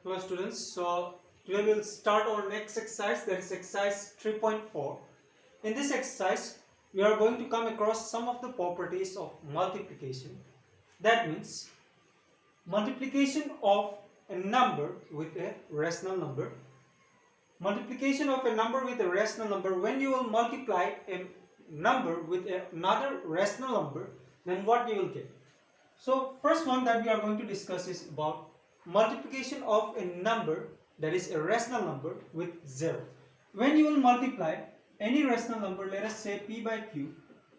Hello students, so today we will start our next exercise, that is exercise 3.4. In this exercise, we are going to come across some of the properties of multiplication. That means multiplication of a number with a rational number. Multiplication of a number with a rational number, when you will multiply a number with another rational number, then what you will get? So first one that we are going to discuss is about multiplication of a number, that is a rational number, with 0. When you will multiply any rational number, let us say p by q,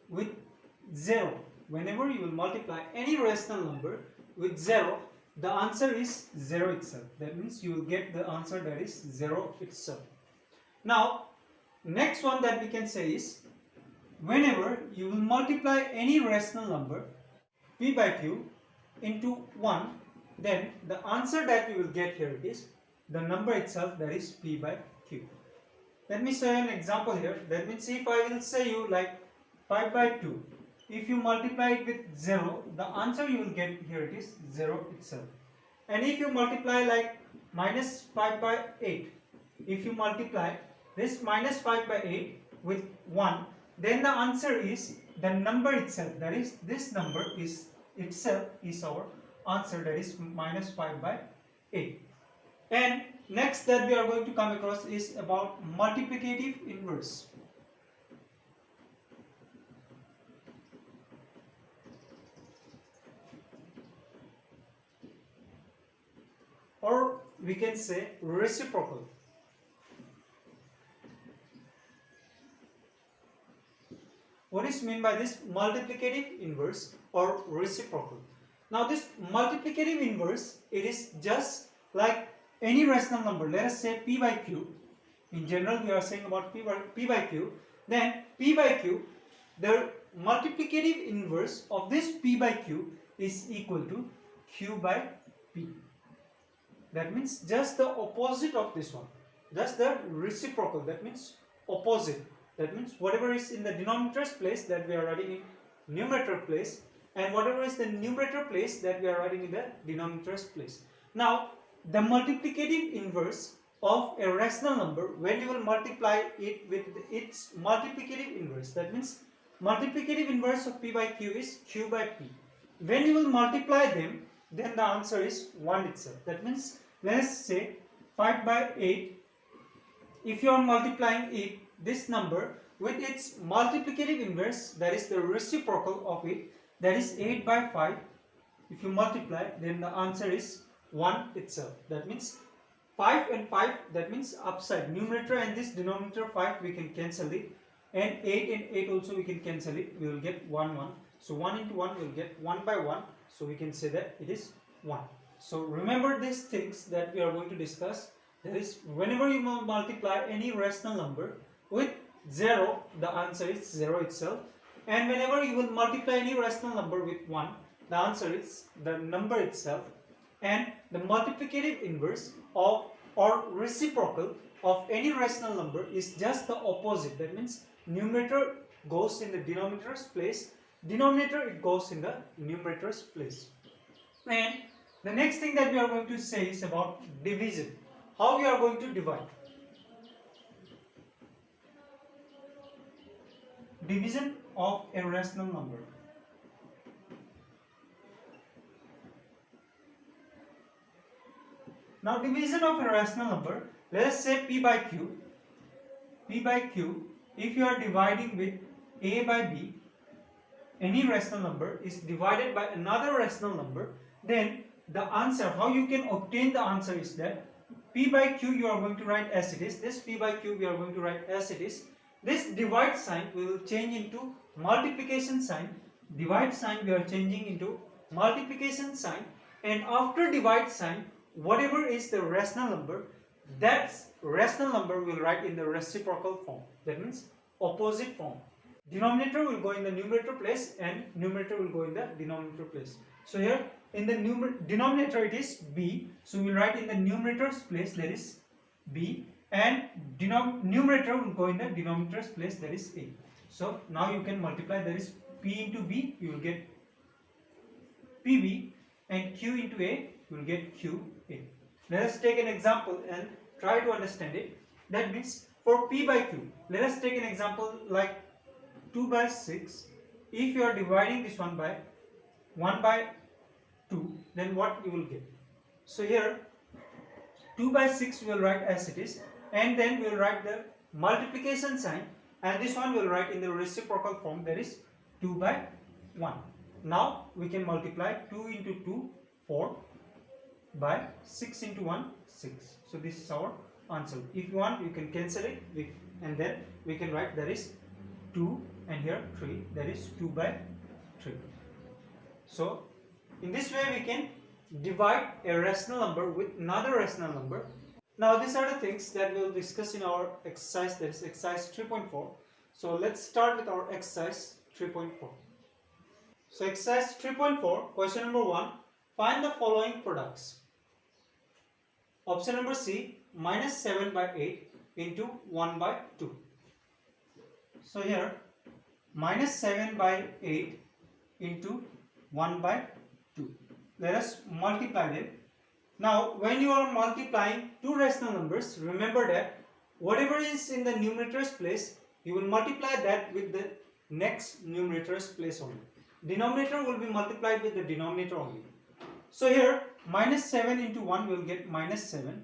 with 0, whenever you will multiply any rational number with 0, the answer is 0 itself. That means you will get the answer that is 0 itself. Now next one that we can say is, whenever you will multiply any rational number p by q into 1, then the answer that you will get here is the number itself, that is p by q. Let me show you an example here. That means if I will say you like 5 by 2, if you multiply it with 0, the answer you will get here it is 0 itself. And if you multiply like minus 5 by 8, if you multiply this minus 5 by 8 with 1, then the answer is the number itself, that is this number is itself is our answer, that is minus 5 by 8. And next that we are going to come across is about multiplicative inverse. Or we can say reciprocal. What is meant by this multiplicative inverse or reciprocal? Now this multiplicative inverse, it is just like any rational number. Let us say p by q. In general we are saying about p by q. Then p by q, the multiplicative inverse of this p by q is equal to q by p. That means just the opposite of this one. Just the reciprocal, that means opposite. That means whatever is in the denominator's place, that we are writing in numerator place, and whatever is the numerator place, that we are writing in the denominator's place. Now the multiplicative inverse of a rational number, when you will multiply it with its multiplicative inverse, that means multiplicative inverse of p by q is q by p. When you will multiply them, then the answer is 1 itself. That means let us say 5 by 8, if you are multiplying it, this number with its multiplicative inverse, that is the reciprocal of it, that is 8 by 5, if you multiply, then the answer is 1 itself. That means 5 and 5, that means upside numerator and this denominator 5 we can cancel it, and 8 and 8 also we can cancel it, we will get 1 1. So 1 into 1 will get 1 by 1, so we can say that it is 1. So remember these things that we are going to discuss. That is, whenever you multiply any rational number with 0, the answer is 0 itself. And whenever you will multiply any rational number with 1, the answer is the number itself. And the multiplicative inverse of or reciprocal of any rational number is just the opposite. That means numerator goes in the denominator's place, denominator it goes in the numerator's place. And the next thing that we are going to say is about division. How we are going to divide? Division of a rational number. Now division of a rational number, let us say p by q. P by q, if you are dividing with a by b, any rational number is divided by another rational number, then the answer, how you can obtain the answer is that p by q you are going to write as it is. This p by q we are going to write as it is. This divide sign we will change into multiplication sign. Divide sign we are changing into multiplication sign, and after divide sign, whatever is the rational number, that rational number we will write in the reciprocal form. That means opposite form. Denominator will go in the numerator place and numerator will go in the denominator place. So here in the denominator it is b, so we will write in the numerator's place, that is b, and numerator will go in the denominator's place, that is a. So now you can multiply, that is p into b, you will get pb, and q into a, you will get qa. Let us take an example and try to understand it. That means for p by q, let us take an example like 2 by 6. If you are dividing this one by 1 by 2, then what you will get? So here 2 by 6 we will write as it is, and then we will write the multiplication sign, and this one we will write in the reciprocal form, that is 2 by 1. Now we can multiply 2 into 2, 4, by 6 into 1, 6. So this is our answer. If you want, you can cancel it and then we can write that is 2 and here 3, that is 2 by 3. So in this way we can divide a rational number with another rational number. Now these are the things that we will discuss in our exercise, that is exercise 3.4. So let's start with our exercise 3.4. So exercise 3.4, question number 1, find the following products. Option number C, minus 7 by 8 into 1 by 2. So here minus 7 by 8 into 1 by 2. Let us multiply them. Now when you are multiplying two rational numbers, remember that whatever is in the numerator's place, you will multiply that with the next numerator's place only. Denominator will be multiplied with the denominator only. So here minus 7 into 1 will get minus 7,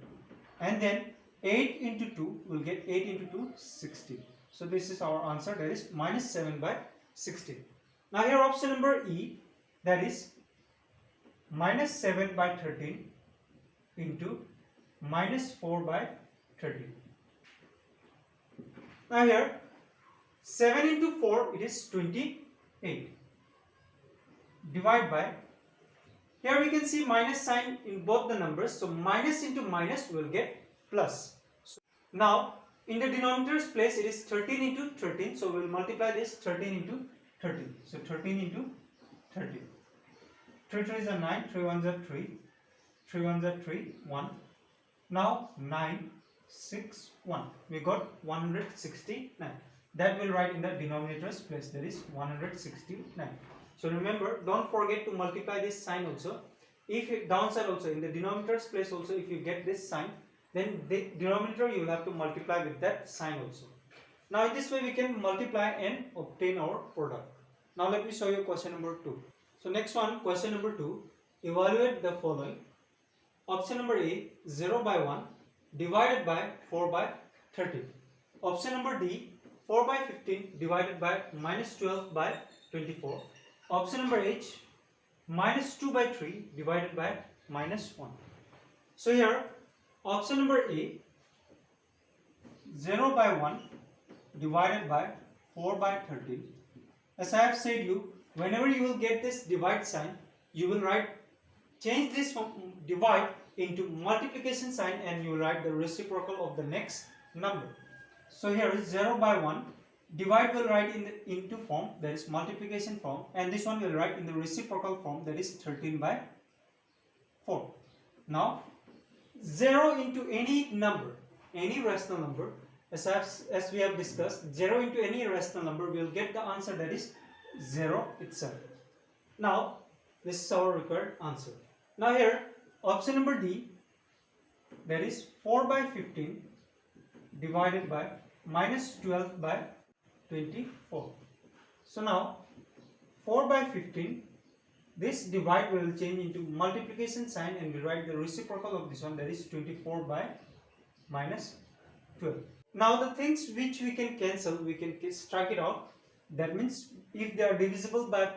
and then 8 into 2 will get 8 into 2, 16. So this is our answer, that is minus 7 by 16. Now here option number E, that is minus 7 by 13 into minus 4 by 13. Now here 7 into 4, it is 28. Divide by, here we can see minus sign in both the numbers, so minus into minus will get plus. So now in the denominator's place it is 13 into 13, so we will multiply this 13 into 13. So 13 into 13. 3 3s are 9, 3 1s are 3, 3 1s are 3, 1. Now 9, 6, 1. We got 169. That will write in the denominator's place, that is 169. So remember, don't forget to multiply this sign also. If it, downside also, in the denominator's place also, if you get this sign, then the denominator you will have to multiply with that sign also. Now in this way we can multiply and obtain our product. Now let me show you question number 2. So next one, question number 2, evaluate the following. Option number A, 0 by 1 divided by 4 by 13. Option number D, 4 by 15 divided by minus 12 by 24. Option number H, minus 2 by 3 divided by minus 1. So here, option number A, 0 by 1 divided by 4 by 13. As I have said you, whenever you will get this divide sign, you will change this from divide into multiplication sign, and you will write the reciprocal of the next number. So here is 0 by 1. Divide will write in the into form, that is multiplication form, and this one will write in the reciprocal form, that is 13 by 4. Now 0 into any number, any rational number, as we have discussed, 0 into any rational number, we will get the answer, that is 0 itself. Now this is our required answer. Now here option number D, that is 4 by 15 divided by minus 12 by 24. So now 4 by 15, this divide will change into multiplication sign, and we write the reciprocal of this one, that is 24 by minus 12. Now the things which we can cancel, we can strike it out. That means if they are divisible by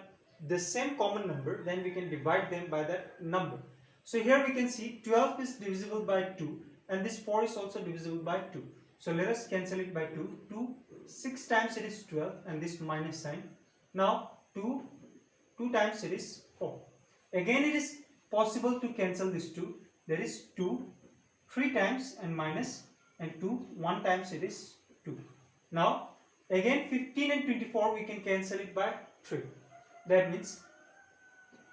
the same common number, then we can divide them by that number. So here we can see 12 is divisible by 2, and this 4 is also divisible by 2. So let us cancel it by 2. 2, 6 times it is 12, and this minus sign. Now 2 times it is 4. Again it is possible to cancel this 2. There is 2, 3 times and minus, and 2, 1 times it is 2. Now again 15 and 24 we can cancel it by 3. That means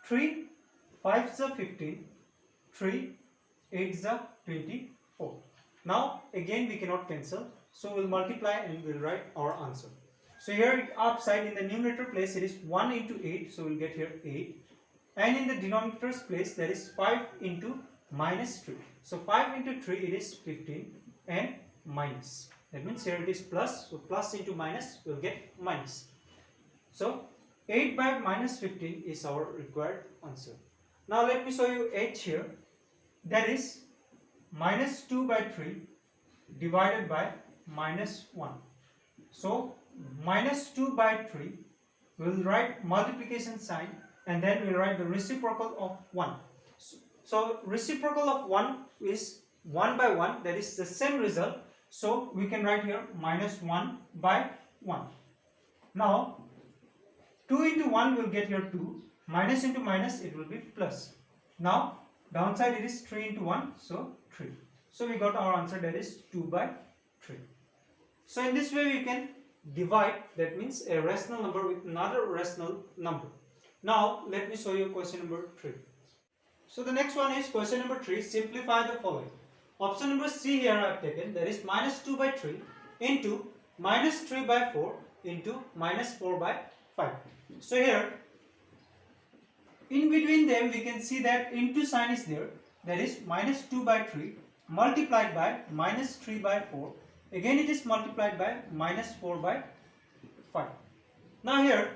3 5 is 15, 3 8 is 24. Now again we cannot cancel, so we'll multiply and we'll write our answer. So here upside in the numerator place it is 1 into 8, so we'll get here 8, and in the denominator's place that is 5 into minus 3. So 5 into 3 it is 15 and minus. That means here it is plus. So plus into minus will get minus. So 8 by minus 15 is our required answer. Now let me show you 8 here. That is minus 2 by 3 divided by minus 1. So minus 2 by 3, we will write multiplication sign and then we will write the reciprocal of 1. So reciprocal of 1 is 1 by 1, that is the same result. So we can write here minus 1 by 1. Now 2 into 1 will get here 2, minus into minus it will be plus. Now downside it is 3 into 1, so 3. So we got our answer, that is 2 by 3. So in this way we can divide, that means a rational number with another rational number. Now let me show you question number 3. So the next one is question number 3. Simplify the following. Option number C here I have taken, that is minus 2 by 3 into minus 3 by 4 into minus 4 by 5. So here in between them we can see that into sign is there, that is minus 2 by 3 multiplied by minus 3 by 4. Again it is multiplied by minus 4 by 5. Now here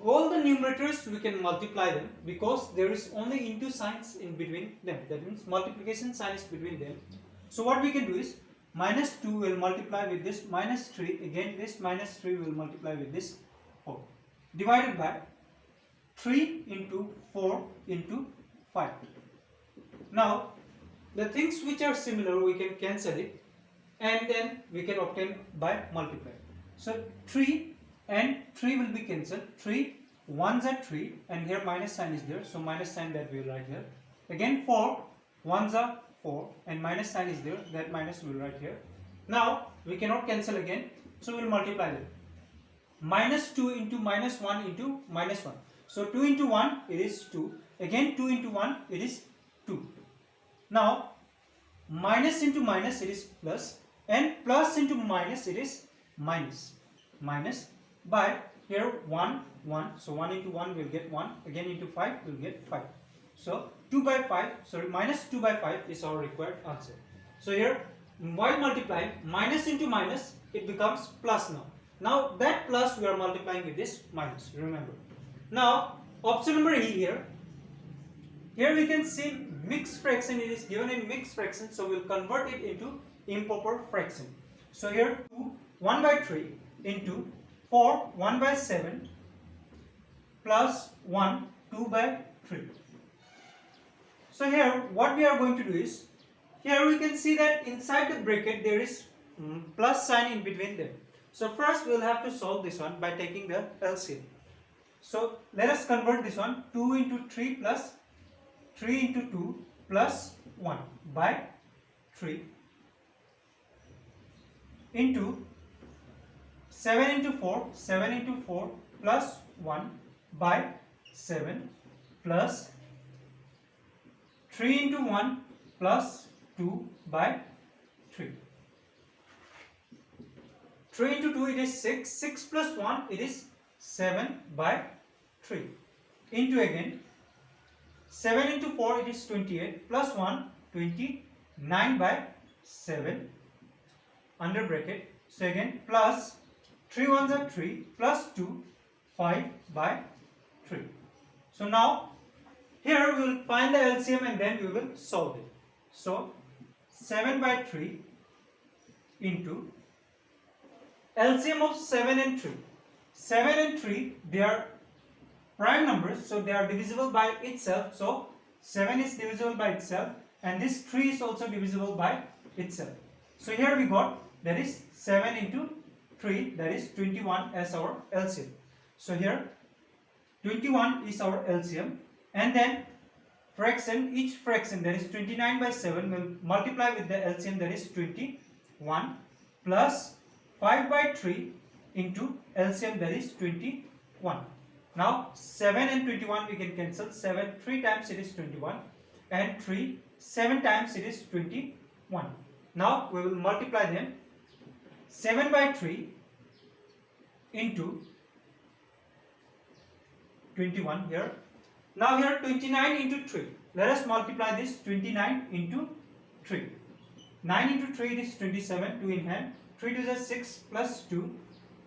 all the numerators we can multiply them because there is only into signs in between them. That means multiplication sign is between them. So what we can do is minus 2 will multiply with this minus 3. Again this minus 3 will multiply with this 4. Divided by 3 into 4 into 5. Now the things which are similar we can cancel it and then we can obtain by multiply. So 3 and 3 will be cancelled. 3 1s are 3 and here minus sign is there, so minus sign that we will write here. Again 4 1s are 4 and minus sign is there, that minus we will write here. Now we cannot cancel again, so we will multiply them. Minus 2 into minus 1 into minus 1. So 2 into 1 it is 2. Again 2 into 1 it is 2. Now minus into minus it is plus and plus into minus it is minus. Minus by here 1 1. So 1 into 1 will get 1. Again into 5 will get 5. So 2 by 5, sorry, minus 2 by 5 is our required answer. So here while multiplying minus into minus it becomes plus now. Now that plus we are multiplying with this minus, remember. Now option number E here. Here we can see mixed fraction, it is given in mixed fraction, so we will convert it into improper fraction. So here 2 1 by 3 into 4 1 by 7 plus 1 2 by 3. So here what we are going to do is, here we can see that inside the bracket there is plus sign in between them. So first we will have to solve this one by taking the LCM. So let us convert this one, 2 into 3 plus 3 into 2 plus 1 by 3 into 7 into 4 plus 1 by 7 plus 3 into 1 plus 2 by 3. 3 into 2 it is 6, 6 plus 1 it is 7 by 3 into again 7 into 4 it is 28 plus 1 29 by 7 under bracket. So again plus 3 1s are 3 plus 2 5 by 3. So now here we will find the LCM and then we will solve it. So 7 by 3 into LCM of 7 and 3. 7 and 3 they are prime numbers, so they are divisible by itself. So 7 is divisible by itself and this 3 is also divisible by itself. So here we got, that is 7 into 3, that is 21 as our LCM. So here 21 is our LCM and then fraction, each fraction, that is 29 by 7 will multiply with the LCM, that is 21 plus 5 by 3 into LCM, that is 21. Now 7 and 21 we can cancel. 7 3 times it is 21 and 3 7 times it is 21. Now we will multiply them. 7 by 3 into 21 here. Now here 29 into 3. let us multiply this 29 into 3. 9 into 3 is 27, 2 in hand. 3 to the 6 plus 2,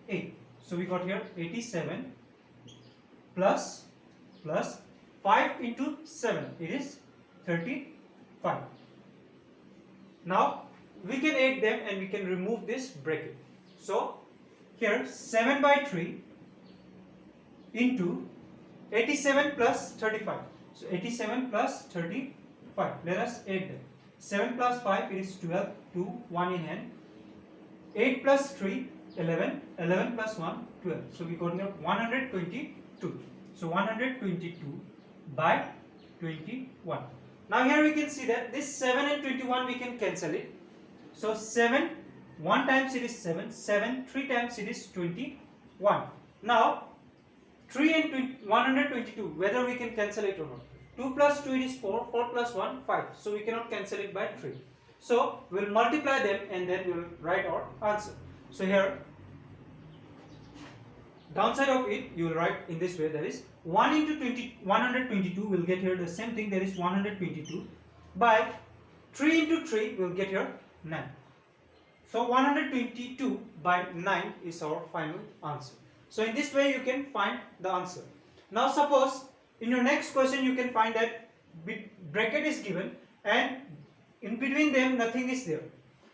8. So we got here 87 plus 5 into 7, it is 35. Now we can add them and we can remove this bracket. So here 7 by 3 into 87 plus 35. So 87 plus 35. Let us add them. 7 plus 5 is 12, 2, 1 in hand. 8 plus 3, 11, 11 plus 1, 12. So we got here 122. So 122 by 21. Now here we can see that this 7 and 21 we can cancel it. So 7, 1 times it is 7, 7, 3 times it is 21. Now 3 and 122, whether we can cancel it or not. 2 plus 2 it is 4, 4 plus 1, 5. So we cannot cancel it by 3. So we will multiply them and then we will write our answer. So here, downside of it, you will write in this way, that is 1 into 122 will get here the same thing, that is 122, by 3 into 3 will get here 9. So 122 by 9 is our final answer. So in this way you can find the answer. Now suppose in your next question you can find that bracket is given and in between them nothing is there.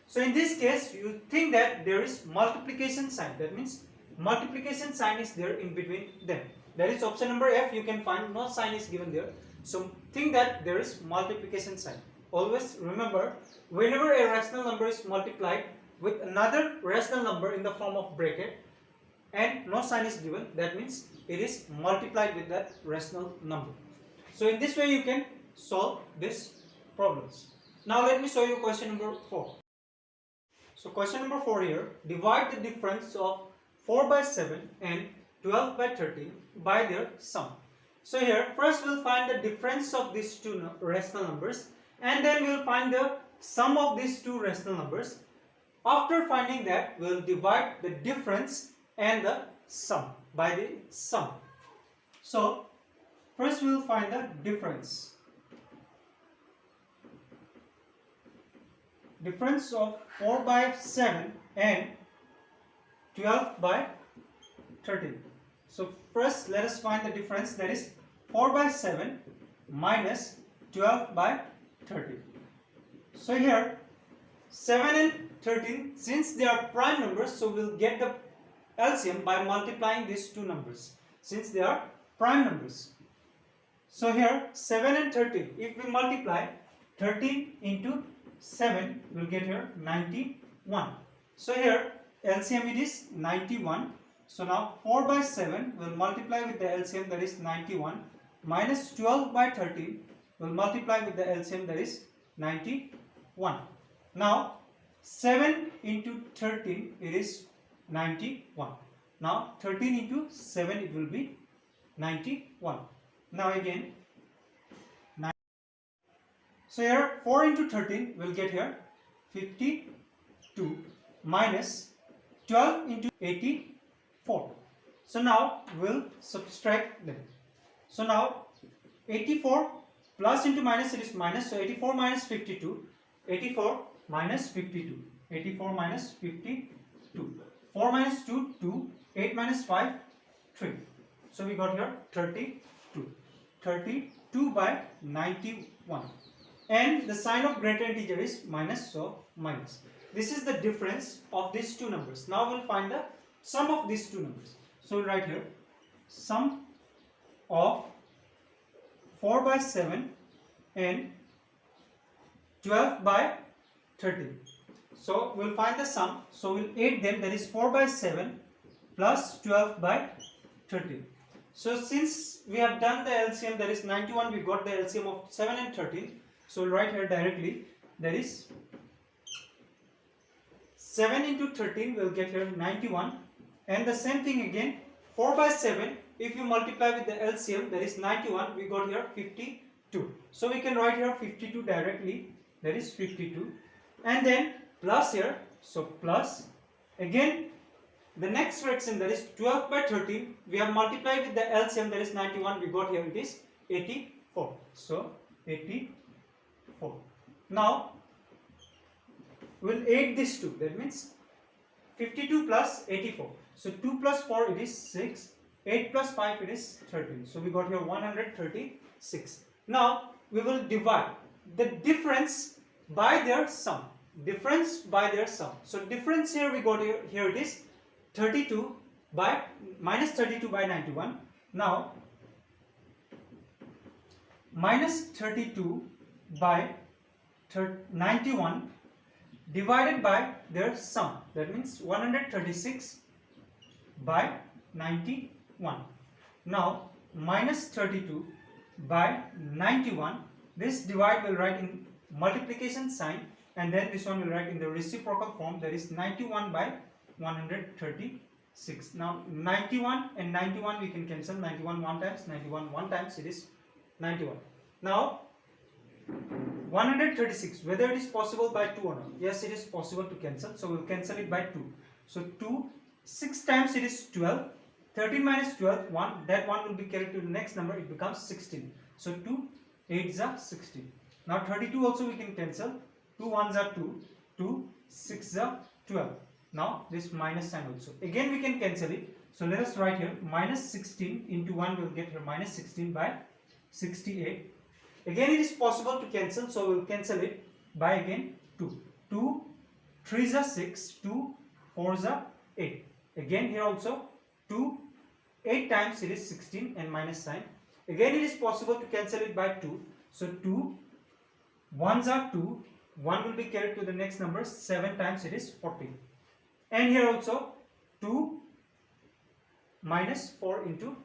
So in this case you think that there is multiplication sign, that means multiplication sign is there in between them. That is option number F, you can find no sign is given there. So think that there is multiplication sign. Always remember, whenever a rational number is multiplied with another rational number in the form of bracket and no sign is given, that means it is multiplied with that rational number. So in this way you can solve these problems. Now let me show you question number 4. So question number 4 here, divide the difference of 4 by 7 and 12 by 13 by their sum. So here first we'll find the difference of these two rational numbers and then we'll find the sum of these two rational numbers. After finding that, we'll divide the difference and the sum by the sum. So first we'll find the difference. Difference of 4 by 7 and 12 by 13. So first let us find the difference, that is 4 by 7 minus 12 by 13. So here 7 and 13, since they are prime numbers, so we'll get the LCM by multiplying these two numbers since they are prime numbers. So here 7 and 13, if we multiply 13 into 7, we'll get here 91. So here LCM it is 91. So now 4 by 7 will multiply with the LCM, that is 91, minus 12 by 13 will multiply with the LCM, that is 91. Now 7 into 13 it is 91. Now 13 into 7 it will be 91. Now again, so here 4 into 13 will get here 52 minus 12 into 84. So now we'll subtract them. So now 84 plus into minus, it is minus, so 84 minus 52, 84 minus 52, 84 minus 52, 4 minus 2, 2, 8 minus 5, 3. So we got here 32, 32 by 91. And the sign of greater integer is minus, so minus. This is the difference of these two numbers. Now we'll find the sum of these two numbers. So we'll write here sum of 4 by 7 and 12 by 13. So we'll find the sum. So we'll add them, that is 4 by 7 plus 12 by 13. So since we have done the LCM, that is 91, we got the LCM of 7 and 13. So we'll write here directly, that is 7 into 13 will get here 91, and the same thing again 4 by 7, if you multiply with the LCM, that is 91, we got here 52. So we can write here 52 directly, that is 52, and then plus here, so plus again the next fraction, that is 12 by 13, we have multiplied with the LCM, that is 91, we got here it is 84. So 84. Now we'll add this 2. That means 52 plus 84. So 2 plus 4 it is 6. 8 plus 5 it is 13. So we got here 136. Now we will divide the difference by their sum. Difference by their sum. So difference here we got here it is 32 by minus 32 by 91. Now minus 32 by 91 divided by their sum. That means 136 by 91. Now minus 32 by 91. This divide will write in multiplication sign, and then this one will write in the reciprocal form. That is 91 by 136. Now 91 and 91 we can cancel. 91 one times, 91 one times, it is 91. Now 136, whether it is possible by 2 or not. Yes, it is possible to cancel. So we will cancel it by 2. So 2, 6 times it is 12. 13 minus 12, 1. That 1 will be carried to the next number. It becomes 16. So 2, 8s are 16. Now 32 also we can cancel. 2 1s are 2. 2, 6s are 12. Now this minus sign also. Again we can cancel it. So let us write here minus 16 into 1 will get here minus 16 by 68. Again it is possible to cancel, so we will cancel it by again 2. 2 3s are 6, 2 4s are 8. Again here also 2, 8 times it is 16 and minus sign. Again it is possible to cancel it by 2. So 2 1s are 2, 1 will be carried to the next number, 7 times it is 40. And here also 2 minus 4 into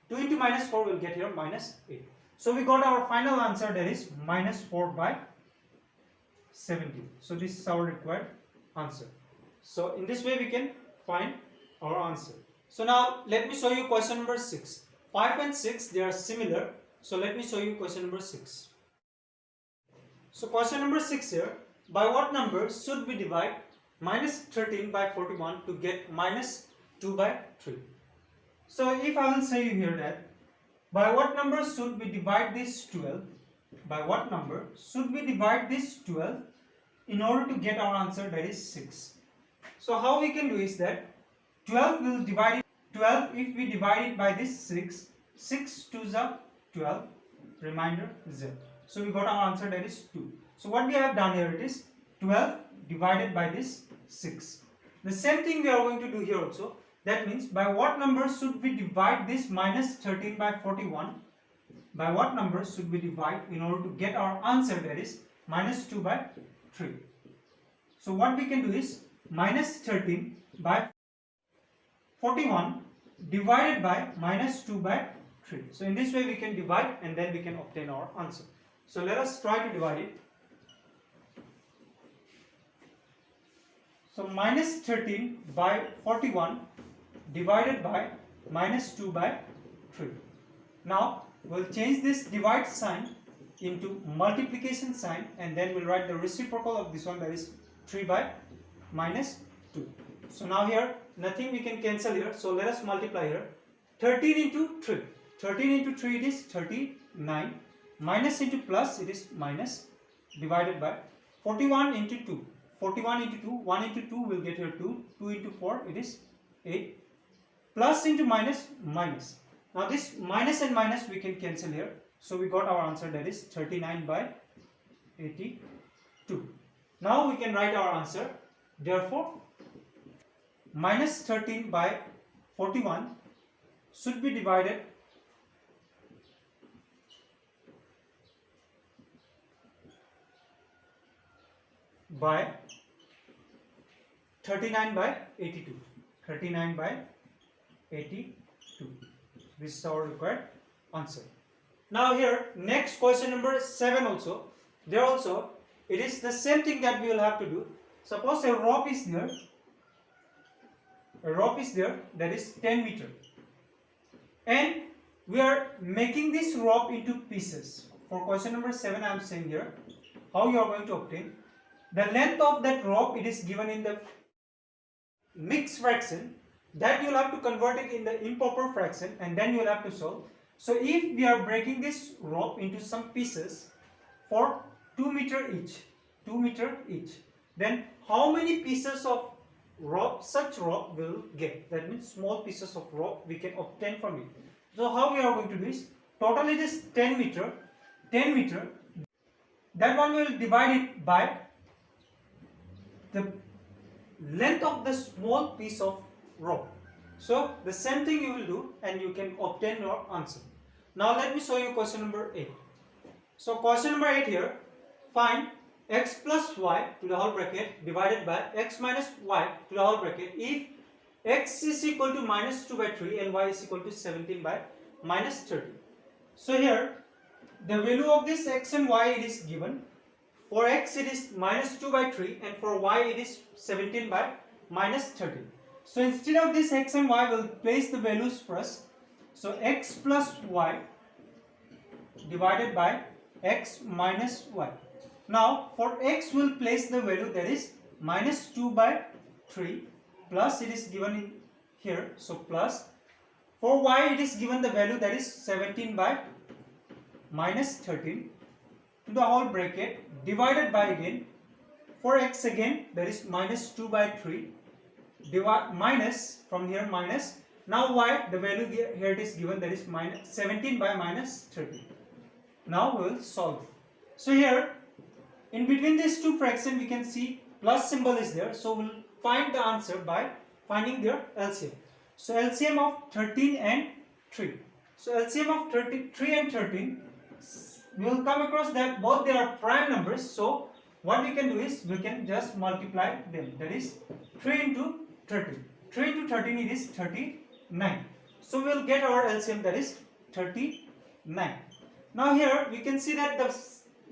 2 into minus 4 will get here minus 8. So we got our final answer, that is minus 4 by 70. So this is our required answer. So in this way we can find our answer. So now let me show you question number 6. 5 and 6 they are similar. So let me show you question number 6. So question number 6 here. By what number should we divide minus 13 by 41 to get minus 2 by 3? So if I will say you here that by what number should we divide this 12? By what number should we divide this 12 in order to get our answer, that is 6? So how we can do is that 12 will divide 12 if we divide it by this 6. 6 2s are 12, remainder 0. So we got our answer, that is 2. So what we have done here, it is 12 divided by this 6. The same thing we are going to do here also. That means by what number should we divide this minus 13 by 41? By what number should we divide in order to get our answer, that is minus 2 by 3? So what we can do is minus 13 by 41 divided by minus 2 by 3. So in this way we can divide and then we can obtain our answer. So let us try to divide it. So minus 13 by 41 divided by minus 2 by 3. Now we'll change this divide sign into multiplication sign, and then we'll write the reciprocal of this one, that is 3 by minus 2. So now here nothing we can cancel here, so let us multiply here. 13 into 3. 13 into 3 it is 39. Minus into plus it is minus, divided by 41 into 2. 41 into 2, 1 into 2 will get here 2. 2 into 4 it is 8. Plus into minus, minus. Now this minus and minus we can cancel here. So we got our answer, that is 39 by 82. Now we can write our answer. Therefore, minus 13 by 41 should be divided by 39 by 82. 39 by 82. This is our required answer. Now here next question number 7 also. There also it is the same thing that we will have to do. Suppose a rope is there. A rope is there, that is 10 meter. And we are making this rope into pieces. For question number 7 I am saying here how you are going to obtain. The length of that rope, it is given in the mixed fraction, that you will have to convert it in the improper fraction, and then you will have to solve. So if we are breaking this rope into some pieces for 2 meter each, 2 meter each, then how many pieces of rope such rope will get? That means small pieces of rope we can obtain from it. So how we are going to do this? Total it is 10 meter. 10 meter. That one will divide it by the length of the small piece of rope. So the same thing you will do and you can obtain your answer. Now let me show you question number 8. So question number 8 here, find x plus y to the whole bracket divided by x minus y to the whole bracket if x is equal to minus 2 by 3 and y is equal to 17 by minus 30. So here the value of this x and y it is given. For x it is minus 2 by 3 and for y it is 17 by minus 30. So instead of this x and y, we'll place the values first. So x plus y divided by x minus y. Now for x we'll place the value that is minus 2 by 3 plus it is given in here. So plus. For y it is given the value that is 17 by minus 13 to the whole bracket divided by again for x again that is minus 2 by 3 divide minus from here minus. Now y the value here it is given that is minus 17 by minus 30. Now we will solve. So here in between these two fractions we can see plus symbol is there. So we'll find the answer by finding their LCM. So LCM of 13 and 3. So LCM of 3 and 13 we will come across that both they are prime numbers. So what we can do is we can just multiply them. That is 3 into 13. 3 into 13 it is 39. So we will get our LCM that is 39. Now here we can see that the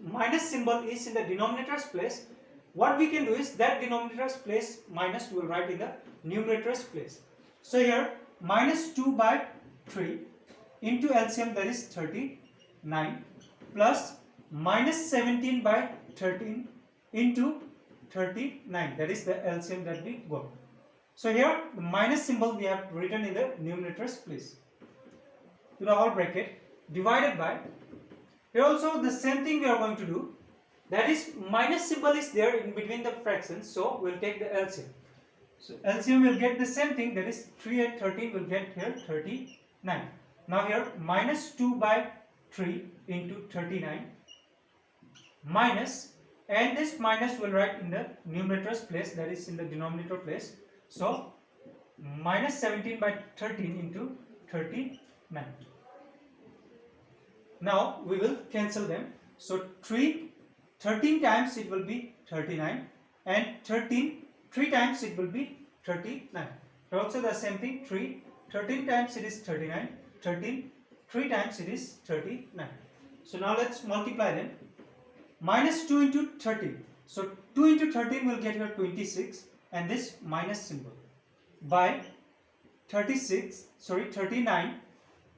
minus symbol is in the denominator's place. What we can do is that denominator's place minus we will write in the numerator's place. So here minus 2 by 3 into LCM that is 39 plus minus 17 by 13 into 39, that is the LCM that we got. So here the minus symbol we have written in the numerator's place to the whole bracket divided by, here also the same thing we are going to do, that is minus symbol is there in between the fractions, so we will take the LCM. So LCM will get the same thing, that is 3 and 13 will get here 39. Now here minus 2 by 3 into 39 minus, and this minus will write in the numerator's place, that is in the denominator place. So minus 17 by 13 into 39. Now we will cancel them. So 13 times it will be 39 and 3 times it will be 39. Also the same thing, 13 times it is 39, 3 times it is 39. So now let's multiply them. Minus 2 into 13. So 2 into 13 will get here 26 and this minus symbol by 39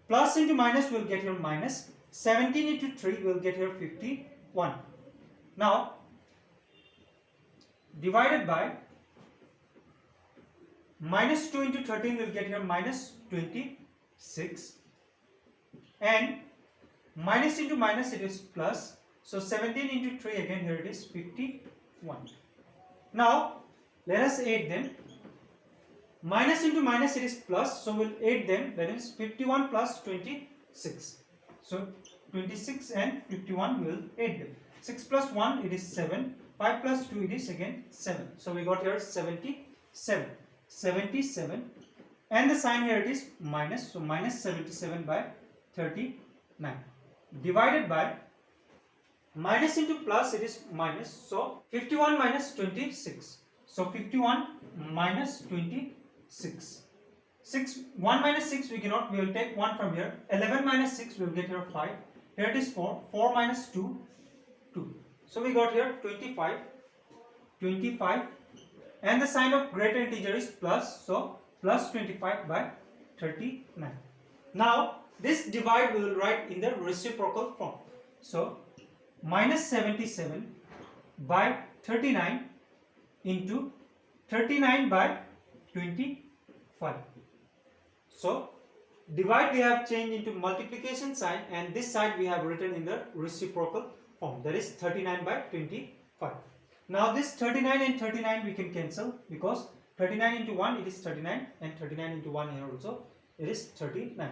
plus into minus will get here minus 17 into 3 will get here 51. Now divided by minus 2 into 13 will get here minus 26 and minus into minus it is plus. So 17 into 3 again here it is 51. Now let us add them. Minus into minus it is plus, so we'll add them, that is 51 plus 26. So 26 and 51 will add them. 6 plus 1 it is 7, 5 plus 2 it is again 7. So we got here 77. And the sign here it is minus, so minus 77 by 39 divided by minus into plus it is minus, so 51 minus 26. So 51 minus 26. 1 minus 6 we cannot, we will take 1 from here. 11 minus 6 we will get here 5. Here it is 4. 4 minus 2, 2. So we got here 25. And the sign of greater integer is plus, so plus 25 by 39. Now this divide we will write in the reciprocal form. So minus 77 by 39 into 39 by 25. So divide we have changed into multiplication sign, and this side we have written in the reciprocal form, that is 39 by 25. Now this 39 and 39 we can cancel, because 39 into 1 it is 39, and 39 into 1 here also it is 39.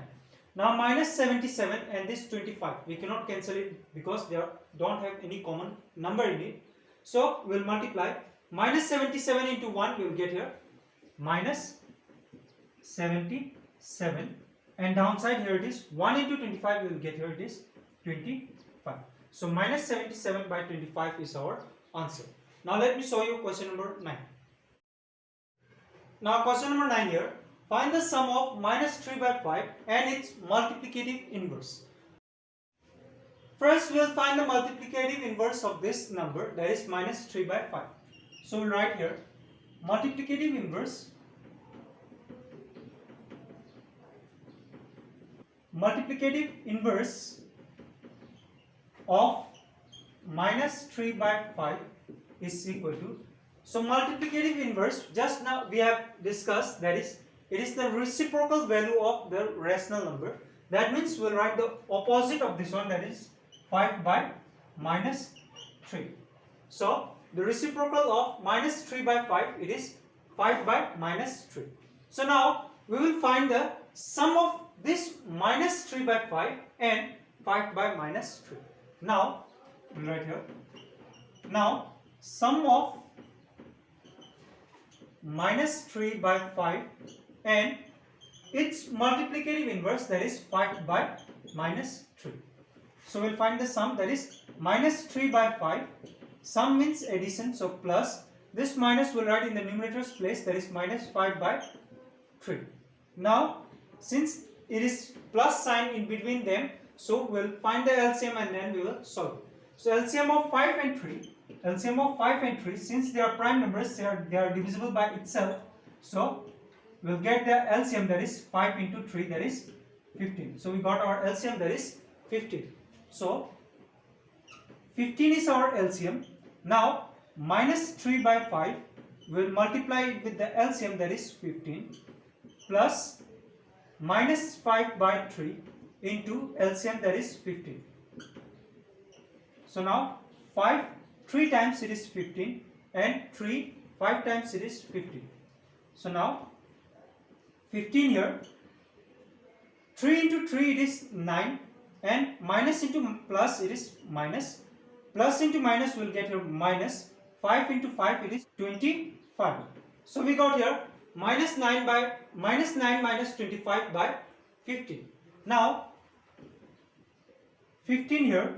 Now minus 77 and this 25 we cannot cancel it because they don't have any common number in it. So we will multiply. Minus 77 into 1 we will get here minus 77, and downside here it is 1 into 25 we will get here it is 25. So minus 77 by 25 is our answer. Now let me show you question number 9. Now question number 9 here. Find the sum of minus 3 by 5 and its multiplicative inverse. First we will find the multiplicative inverse of this number, that is minus 3 by 5. So we will write here multiplicative inverse of minus 3 by 5 is equal to, so multiplicative inverse just now we have discussed, that is it is the reciprocal value of the rational number. That means we will write the opposite of this one, that is 5 by minus 3. So the reciprocal of minus 3 by 5, it is 5 by minus 3. So now we will find the sum of this minus 3 by 5 and 5 by minus 3. Now we will write here, now sum of minus 3 by 5 and its multiplicative inverse, that is 5 by minus 3. So we will find the sum, that is minus 3 by 5. Sum means addition, so plus this minus we will write in the numerator's place, that is minus 5 by 3. Now since it is plus sign in between them, so we will find the LCM and then we will solve it. So LCM of 5 and 3, since they are prime numbers, they are divisible by itself, so we will get the LCM, that is 5 into 3, that is 15. So we got our LCM, that is 15. So 15 is our LCM. Now minus 3 by 5 we will multiply it with the LCM, that is 15, plus minus 5 by 3 into LCM, that is 15. So now 5 3 times it is 15, and 3 5 times it is 15. So now 15 here, 3 into 3 it is 9, and minus into plus it is minus, plus into minus we will get here minus, 5 into 5 it is 25. So we got here minus 9 minus 25 by 15. Now 15 here,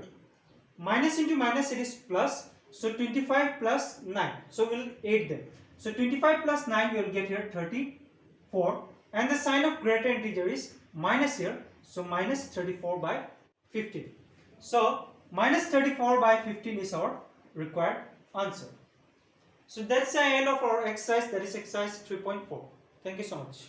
minus into minus it is plus, so 25 plus 9, so we will add them. So 25 plus 9 we will get here 34, and the sign of greater integer is minus here, so minus 34 by 15. So minus 34 by 15 is our required answer. So that's the end of our exercise, that is exercise 3.4. Thank you so much.